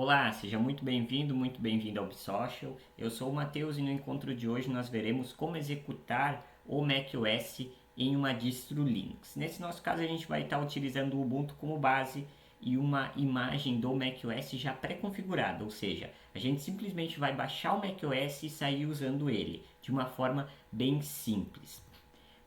Olá, seja muito bem-vindo ao BSocial. Eu sou o Matheus e no encontro de hoje nós veremos como executar o macOS em uma distro Linux. Nesse nosso caso a gente vai estar utilizando o Ubuntu como base e uma imagem do macOS já pré-configurada, ou seja, a gente simplesmente vai baixar o macOS e sair usando ele de uma forma bem simples.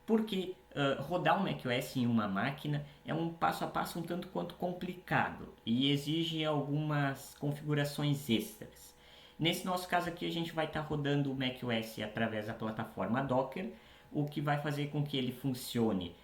Porque rodar um macOS em uma máquina é um passo a passo um tanto quanto complicado e exige algumas configurações extras. Nesse nosso caso aqui a gente vai estar rodando o macOS através da plataforma Docker, o que vai fazer com que ele funcione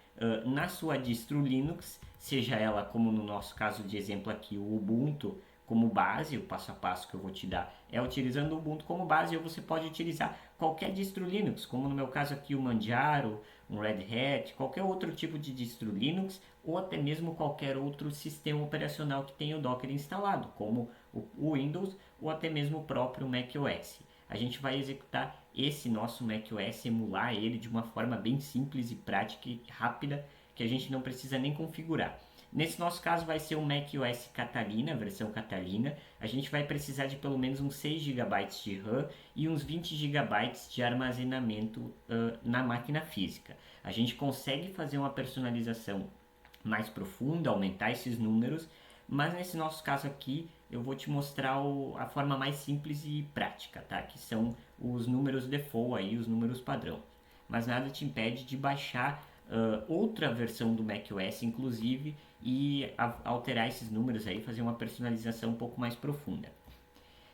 na sua distro Linux, seja ela como no nosso caso de exemplo aqui o Ubuntu como base, o passo a passo que eu vou te dar é utilizando o Ubuntu como base, ou você pode utilizar qualquer distro Linux, como no meu caso aqui o Manjaro, um Red Hat, qualquer outro tipo de distro Linux, ou até mesmo qualquer outro sistema operacional que tenha o Docker instalado, como o Windows ou até mesmo o próprio macOS. A gente vai executar esse nosso macOS, emular ele de uma forma bem simples e prática e rápida, que a gente não precisa nem configurar. Nesse nosso caso vai ser o macOS Catalina, versão Catalina. A gente vai precisar de pelo menos uns 6 GB de RAM e uns 20 GB de armazenamento na máquina física. A gente consegue fazer uma personalização mais profunda, aumentar esses números, mas nesse nosso caso aqui eu vou te mostrar a forma mais simples e prática, tá? Que são os números default aí, os números padrão. Mas nada te impede de baixar outra versão do macOS, inclusive, e alterar esses números aí, fazer uma personalização um pouco mais profunda.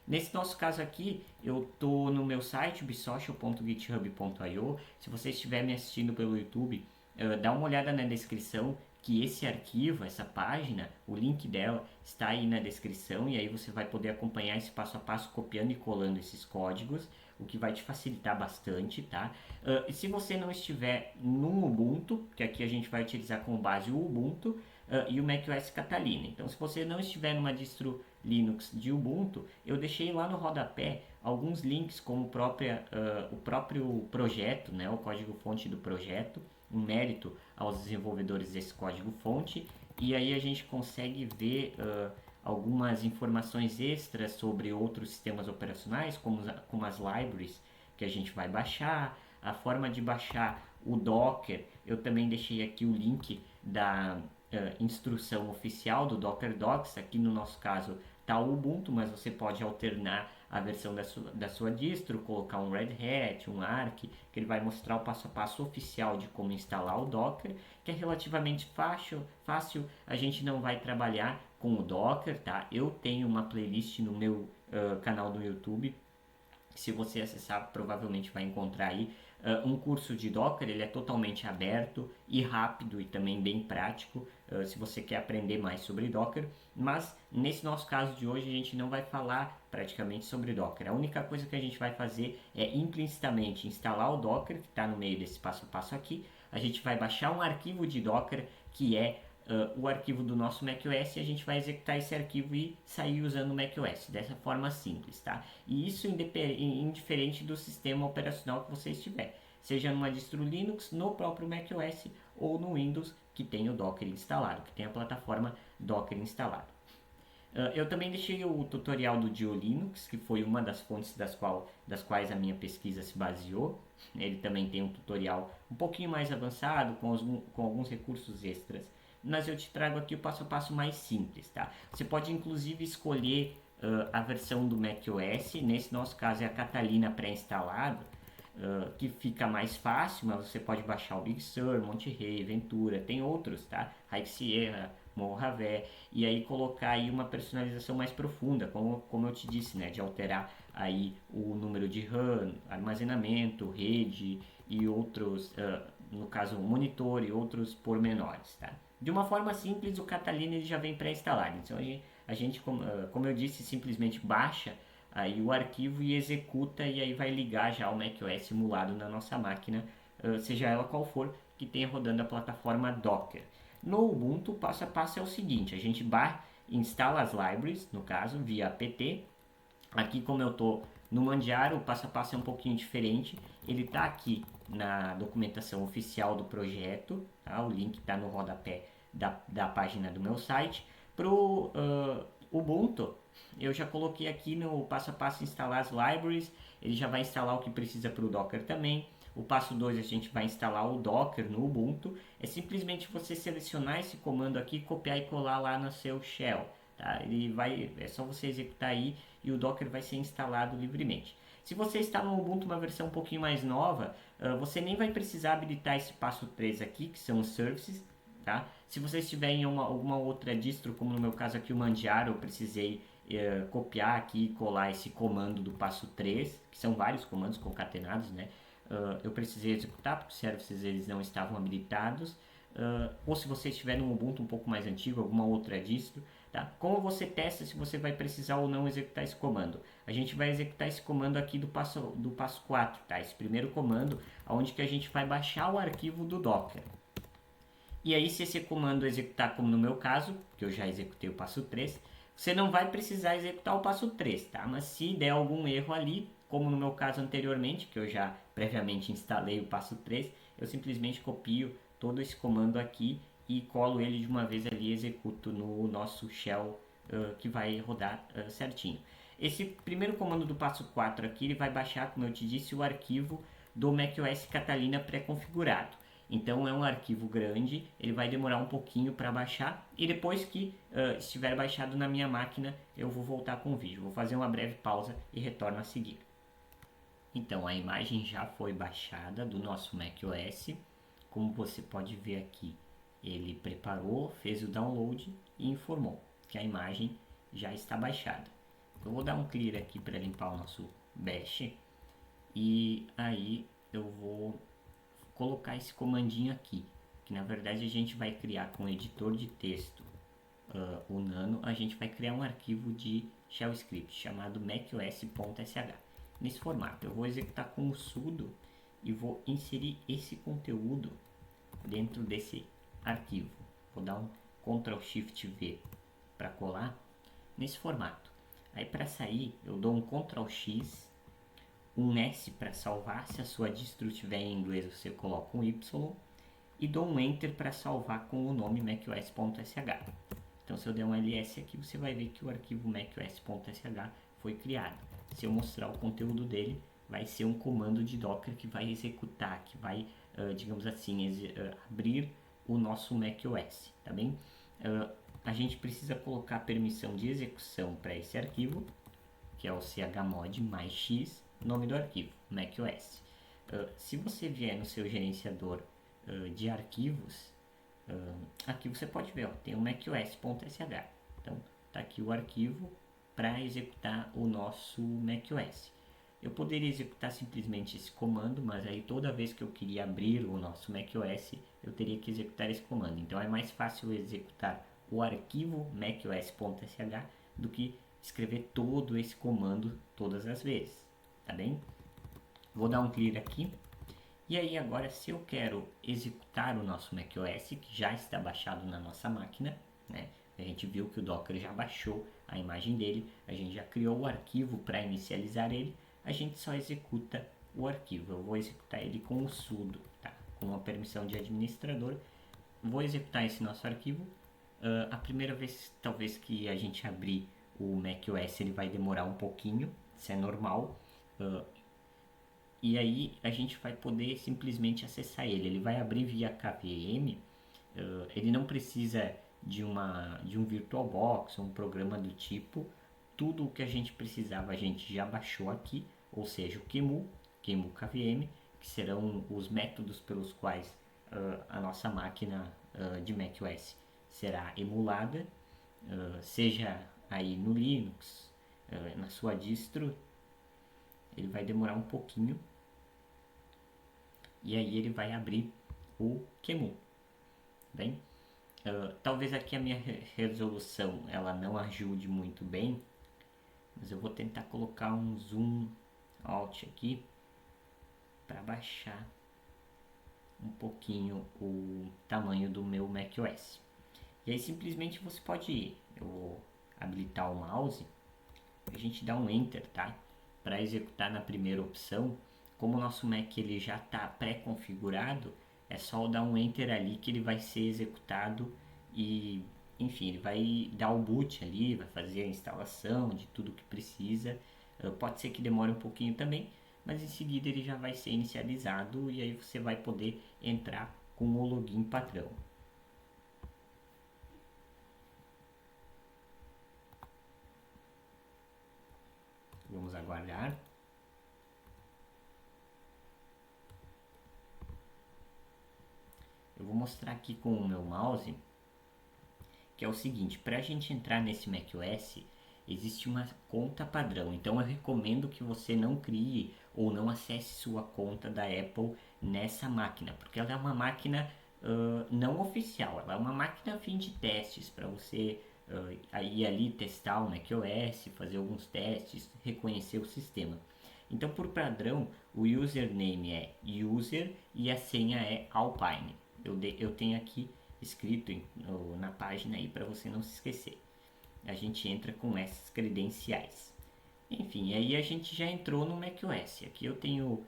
Nesse nosso caso aqui, eu estou no meu site, bsocial.github.io. Se você estiver me assistindo pelo YouTube, dá uma olhada na descrição, que esse arquivo, essa página, o link dela está aí na descrição, e aí você vai poder acompanhar esse passo a passo copiando e colando esses códigos, o que vai te facilitar bastante, tá? E se você não estiver no Ubuntu, que aqui a gente vai utilizar como base o Ubuntu, e o macOS Catalina. Então, se você não estiver numa distro Linux de Ubuntu, eu deixei lá no rodapé alguns links como o próprio projeto, né, o código-fonte do projeto, um mérito aos desenvolvedores desse código-fonte, e aí a gente consegue ver algumas informações extras sobre outros sistemas operacionais, como as libraries que a gente vai baixar, a forma de baixar o Docker. Eu também deixei aqui o link da instrução oficial do Docker Docs. Aqui no nosso caso está o Ubuntu, mas você pode alternar a versão da sua distro, colocar um Red Hat, um Arch, que ele vai mostrar o passo a passo oficial de como instalar o Docker, que é relativamente fácil. A gente não vai trabalhar com o Docker, tá? Eu tenho uma playlist no meu canal do YouTube. Se você acessar, provavelmente vai encontrar aí um curso de Docker. Ele é totalmente aberto e rápido e também bem prático, se você quer aprender mais sobre Docker. Mas nesse nosso caso de hoje a gente não vai falar praticamente sobre Docker. A única coisa que a gente vai fazer é implicitamente instalar o Docker, que está no meio desse passo a passo aqui. A gente vai baixar um arquivo de Docker que é o arquivo do nosso macOS, e a gente vai executar esse arquivo e sair usando o macOS dessa forma simples, tá? E isso indiferente do sistema operacional que você estiver, seja numa distro Linux, no próprio macOS ou no Windows que tem o Docker instalado, que tem a plataforma Docker instalada. Eu também deixei o tutorial do GeoLinux, que foi uma das fontes das quais a minha pesquisa se baseou. Ele também tem um tutorial um pouquinho mais avançado, com alguns recursos extras, mas eu te trago aqui o passo a passo mais simples, tá? Você pode inclusive escolher a versão do macOS. Nesse nosso caso é a Catalina pré-instalada, que fica mais fácil, mas você pode baixar o Big Sur, Monterey, Ventura, tem outros, tá? High Sierra, Mojave, e aí colocar aí uma personalização mais profunda, como eu te disse, né? De alterar aí o número de RAM, armazenamento, rede e outros, no caso o monitor e outros pormenores, tá? De uma forma simples, o Catalina ele já vem pré-instalado, então a gente como eu disse, simplesmente baixa aí o arquivo e executa, e aí vai ligar já o macOS simulado na nossa máquina, seja ela qual for, que tenha rodando a plataforma Docker. No Ubuntu, o passo a passo é o seguinte: a gente instala as libraries, no caso, via apt. Aqui, como eu estou no Manjaro, o passo a passo é um pouquinho diferente. Ele está aqui na documentação oficial do projeto, tá? O link está no rodapé da página do meu site. Ubuntu, eu já coloquei aqui no passo a passo instalar as libraries, ele já vai instalar o que precisa para o Docker também. O passo 2 a gente vai instalar o Docker no Ubuntu, é simplesmente você selecionar esse comando aqui, copiar e colar lá no seu shell. Tá? É só você executar aí e o Docker vai ser instalado livremente. Se você está no Ubuntu uma versão um pouquinho mais nova, você nem vai precisar habilitar esse passo 3 aqui, que são os services. Tá? Se você estiver em alguma outra distro, como no meu caso aqui o Manjaro, eu precisei copiar aqui e colar esse comando do passo 3, que são vários comandos concatenados, né? Eu precisei executar porque os services eles não estavam habilitados. Ou se você estiver num Ubuntu um pouco mais antigo, alguma outra distro, tá? Como você testa se você vai precisar ou não executar esse comando? A gente vai executar esse comando aqui do passo 4, tá? Esse primeiro comando, onde que a gente vai baixar o arquivo do Docker. E aí, se esse comando executar, como no meu caso, que eu já executei o passo 3, você não vai precisar executar o passo 3, tá? Mas se der algum erro ali, como no meu caso anteriormente, que eu já previamente instalei o passo 3, eu simplesmente copio todo esse comando aqui e colo ele de uma vez ali e executo no nosso shell que vai rodar certinho. Esse primeiro comando do passo 4 aqui, ele vai baixar, como eu te disse, o arquivo do macOS Catalina pré-configurado. Então é um arquivo grande, ele vai demorar um pouquinho para baixar e depois que estiver baixado na minha máquina eu vou voltar com o vídeo. Vou fazer uma breve pausa e retorno a seguir. Então a imagem já foi baixada do nosso macOS, como você pode ver aqui, ele preparou, fez o download e informou que a imagem já está baixada. Eu vou dar um clear aqui para limpar o nosso bash e aí eu vou colocar esse comandinho aqui, que na verdade a gente vai criar com o editor de texto, o Nano, a gente vai criar um arquivo de shell script chamado macos.sh. Nesse formato, eu vou executar com o sudo e vou inserir esse conteúdo dentro desse arquivo. Vou dar um Ctrl Shift V para colar nesse formato. Aí para sair, eu dou um Ctrl X, um S para salvar, se a sua distro estiver em inglês você coloca um Y e dou um Enter para salvar com o nome macos.sh. Então se eu der um ls aqui, você vai ver que o arquivo macos.sh foi criado. Se eu mostrar o conteúdo dele, vai ser um comando de Docker que vai executar, que vai, digamos assim, abrir o nosso macOS, tá bem? A gente precisa colocar a permissão de execução para esse arquivo, que é o chmod mais x, nome do arquivo, macOS. Se você vier no seu gerenciador de arquivos, aqui você pode ver, ó, tem o macOS.sh. Então, está aqui o arquivo para executar o nosso macOS. Eu poderia executar simplesmente esse comando, mas aí toda vez que eu queria abrir o nosso macOS, eu teria que executar esse comando. Então é mais fácil executar o arquivo macOS.sh do que escrever todo esse comando todas as vezes, tá bem? Vou dar um clear aqui. E aí agora, se eu quero executar o nosso macOS, que já está baixado na nossa máquina, né? A gente viu que o Docker já baixou a imagem dele, a gente já criou o arquivo para inicializar ele, a gente só executa o arquivo. Eu vou executar ele com o sudo, tá? Com a permissão de administrador. Vou executar esse nosso arquivo. A primeira vez, talvez, que a gente abrir o macOS, ele vai demorar um pouquinho, isso é normal. E aí a gente vai poder simplesmente acessar ele. Ele vai abrir via KVM, ele não precisa de um VirtualBox ou um programa do tipo. Tudo o que a gente precisava a gente já baixou aqui, ou seja, o QEMU KVM, que serão os métodos pelos quais a nossa máquina de macOS será emulada, seja aí no Linux, na sua distro. Ele vai demorar um pouquinho e aí ele vai abrir o QEMU. Bem, talvez aqui a minha resolução ela não ajude muito bem, mas eu vou tentar colocar um zoom alt aqui para baixar um pouquinho o tamanho do meu macOS. E aí simplesmente você pode ir, eu vou habilitar o mouse, a gente dá um Enter, tá? Para executar na primeira opção. Como o nosso Mac ele já está pré-configurado, é só dar um Enter ali que ele vai ser executado e enfim, ele vai dar o boot ali, vai fazer a instalação de tudo que precisa. Pode ser que demore um pouquinho também, mas em seguida ele já vai ser inicializado e aí você vai poder entrar com o login padrão. Vamos aguardar. Eu vou mostrar aqui com o meu mouse, que é o seguinte, para a gente entrar nesse macOS, existe uma conta padrão, então eu recomendo que você não crie ou não acesse sua conta da Apple nessa máquina, porque ela é uma máquina não oficial, ela é uma máquina a fim de testes, para você ir ali testar o macOS, fazer alguns testes, reconhecer o sistema. Então, por padrão, o username é user e a senha é Alpine. Eu tenho aqui escrito na página aí para você não se esquecer. A gente entra com essas credenciais. Enfim, aí a gente já entrou no macOS. Aqui eu tenho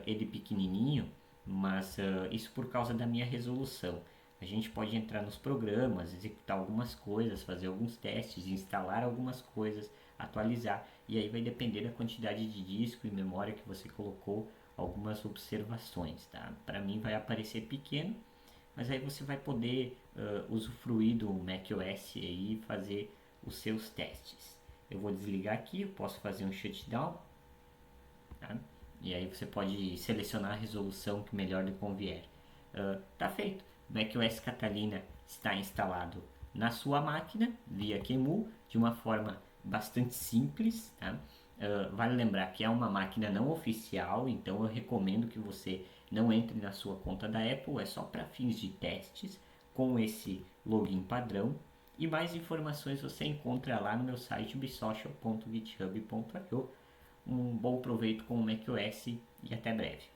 ele pequenininho, mas isso por causa da minha resolução. A gente pode entrar nos programas, executar algumas coisas, fazer alguns testes, instalar algumas coisas, atualizar, e aí vai depender da quantidade de disco e memória que você colocou, algumas observações, tá? Para mim vai aparecer pequeno, mas aí você vai poder usufruir do macOS e fazer os seus testes. Eu vou desligar aqui, eu posso fazer um shutdown, tá? E aí você pode selecionar a resolução que melhor lhe convier. Tá feito. O macOS Catalina está instalado na sua máquina via QEMU de uma forma bastante simples, tá? Vale lembrar que é uma máquina não oficial, então eu recomendo que você não entre na sua conta da Apple, é só para fins de testes com esse login padrão. E mais informações você encontra lá no meu site bisocial.github.io. Um bom proveito com o macOS e até breve.